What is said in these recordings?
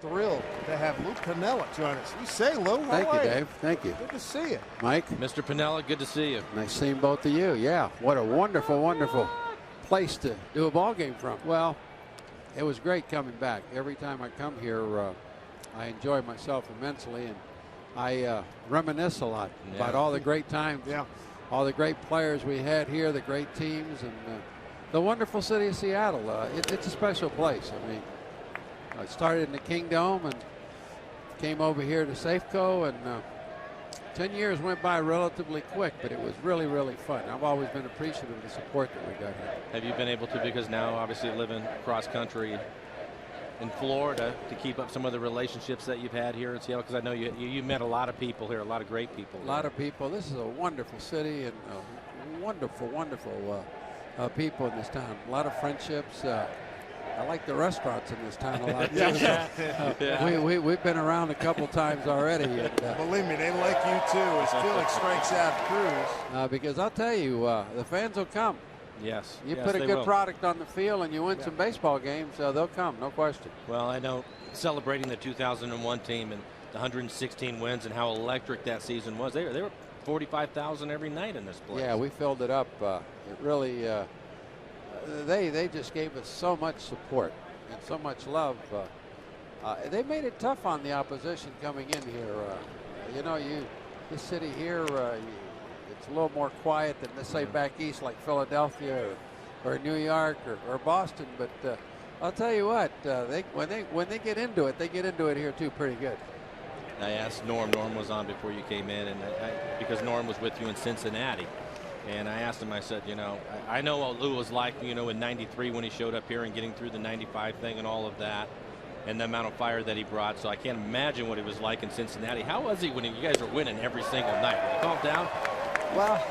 thrilled to have Lou Piniella join us. We say, Lou, Thank you, Dave. Thank you. Good to see you. Mike. Mr. Piniella, good to see you. Nice seeing both of you. Yeah, what a wonderful, wonderful place to do a ball game from. Well, it was great coming back. Every time I come here, I enjoy myself immensely, and I reminisce a lot about all the great times, all the great players we had here, the great teams, and the wonderful city of Seattle. It's a special place. I mean, I started in the Kingdom and came over here to Safeco, and 10 years went by relatively quick, but it was really, really fun. I've always been appreciative of the support that we got here. Have you been able to, because now obviously living cross country in Florida, to keep up some of the relationships that you've had here in Seattle? Because I know you met a lot of people here, a lot of great people. A lot of people. This is a wonderful city, and wonderful, wonderful people in this town. A lot of friendships. I like the restaurants in this town a lot, too. We've been around a couple times already. And, believe me, they like you, too, as Felix strikes out Cruz. Because I'll tell you, the fans will come. Yes. You put a good product on the field and you win some baseball games, they'll come, no question. Well, I know celebrating the 2001 team and the 116 wins and how electric that season was. They were 45,000 every night in this place. Yeah, we filled it up. It really, they just gave us so much support and so much love. They made it tough on the opposition coming in here. You know, this city here, it's a little more quiet than, let's say, back east like Philadelphia or New York or Boston. But I'll tell you what, when they get into it, they get into it here too pretty good. I asked Norm. Norm was on before you came in, and because Norm was with you in Cincinnati. And I asked him, I said, you know, I know what Lou was like, you know, in '93 when he showed up here and getting through the '95 thing and all of that, and the amount of fire that he brought. So I can't imagine what it was like in Cincinnati. How was he when you guys were winning every single night? Did he calm down? Well,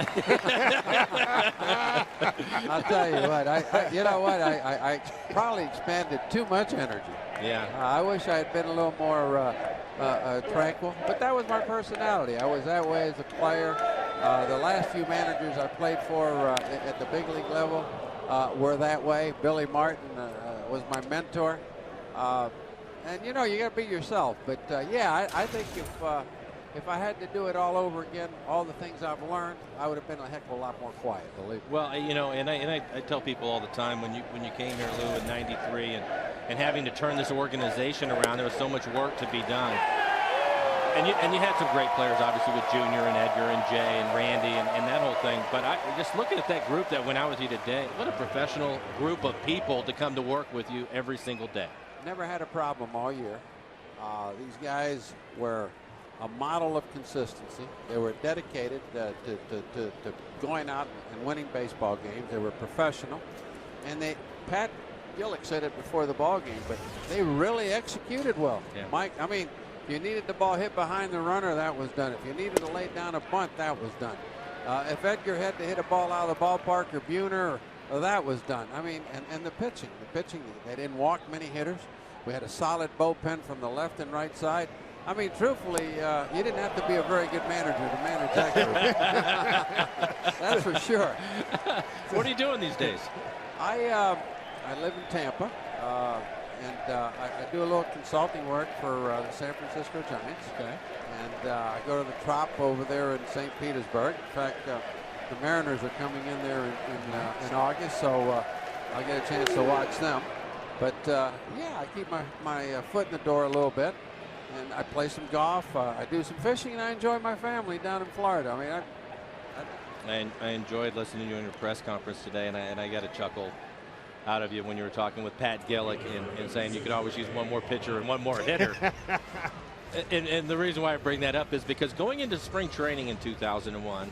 I'll tell you what, you know what, I probably expanded too much energy. Yeah. I wish I had been a little more tranquil, but that was my personality. I was that way as a player. The last few managers I played for at the big league level were that way. Billy Martin was my mentor. And, you know, you got to be yourself. But, yeah, I think if I had to do it all over again, all the things I've learned, I would have been a heck of a lot more quiet, believe me. Well, you know, and I tell people all the time, when you came here, Lou, in '93 and having to turn this organization around, there was so much work to be done. And you had some great players, obviously, with Junior and Edgar and Jay and Randy and that whole thing. But just looking at that group that went out with you today, what a professional group of people to come to work with you every single day. Never had a problem all year. These guys were a model of consistency. They were dedicated to going out and winning baseball games. They were professional. And Pat Gillick said it before the ball game, but they really executed well. Yeah. Mike, I mean, if you needed the ball hit behind the runner, that was done. If you needed to lay down a bunt, that was done. If Edgar had to hit a ball out of the ballpark or Buhner, that was done. I mean, and the pitching, they didn't walk many hitters. We had a solid bullpen from the left and right side. I mean, truthfully, you didn't have to be a very good manager to manage that group. That's for sure. What are you doing these days? I live in Tampa, and I do a little consulting work for the San Francisco Giants. Okay. And I go to the Trop over there in St. Petersburg. In fact, the Mariners are coming in there in August, so I'll get a chance to watch them. But, yeah, I keep my foot in the door a little bit. And I play some golf. I do some fishing, and I enjoy my family down in Florida. I mean, I enjoyed listening to you in your press conference today, and I got a chuckle out of you when you were talking with Pat Gillick and saying you could always use one more pitcher and one more hitter. and the reason why I bring that up is because going into spring training in 2001,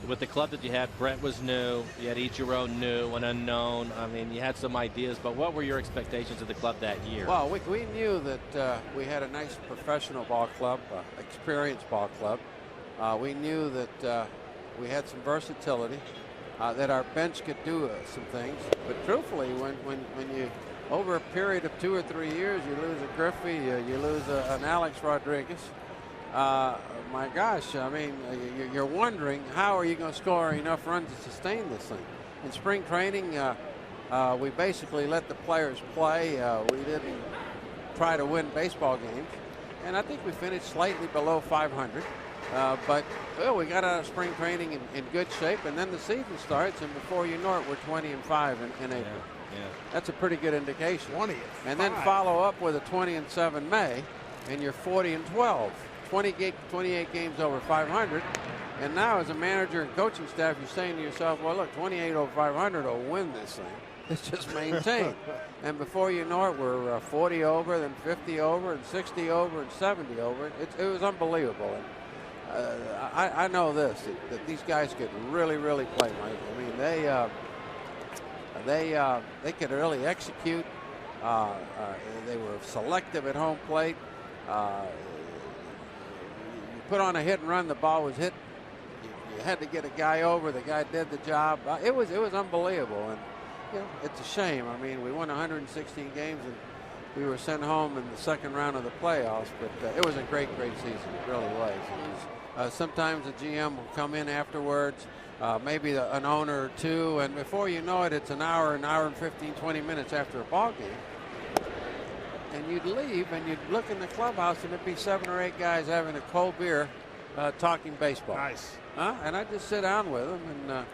with the club that you had, Brett was new, you had Ichiro new, an unknown. I mean, you had some ideas, but what were your expectations of the club that year? Well, we knew that we had a nice professional ball club, experienced ball club. We knew that we had some versatility, that our bench could do some things. But truthfully, when you, over a period of 2 or 3 years, you lose a Griffey, you lose an Alex Rodriguez. My gosh, I mean, you're wondering how are you going to score enough runs to sustain this thing. In spring training, we basically let the players play. We didn't try to win baseball games. And I think we finished slightly below 500. But well, we got out of spring training in good shape, and then the season starts, and before you know it, we're 20-5 in April. Yeah. That's a pretty good indication. 20. And then follow up with a 20-7 May, and you're 40-12. 28 games over 500. And now, as a manager and coaching staff, you're saying to yourself, well, look, 28 over 500 will win this thing. It's just maintained. And before you know it, we're 40 over, then 50 over, and 60 over, and 70 over. It was unbelievable. And, I know this, that these guys could really play, Mike. I mean, they could really execute. They were selective at home plate. You put on a hit and run, the ball was hit. You had to get a guy over. The guy did the job. It was unbelievable, and you know, it's a shame. I mean, we won 116 games, and we were sent home in the second round of the playoffs. But it was a great season. It really was. Sometimes a GM will come in afterwards, maybe an owner or two, and before you know it, it's an hour and 15, 20 minutes after a ball game. And you'd leave and you'd look in the clubhouse and there'd be 7 or 8 guys having a cold beer talking baseball. Nice. And I'd just sit down with them, and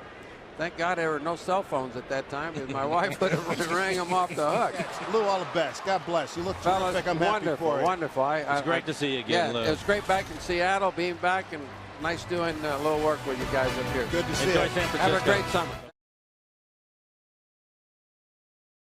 thank God there were no cell phones at that time, because my wife would have rang them off the hook. Lou, all the best. God bless. You look terrific. I'm happy for you. Wonderful. It's great to see you again, yeah, Lou. it was great back in Seattle, being back, and nice doing a little work with you guys up here. Good to see you. Enjoy San Francisco. Have a great summer.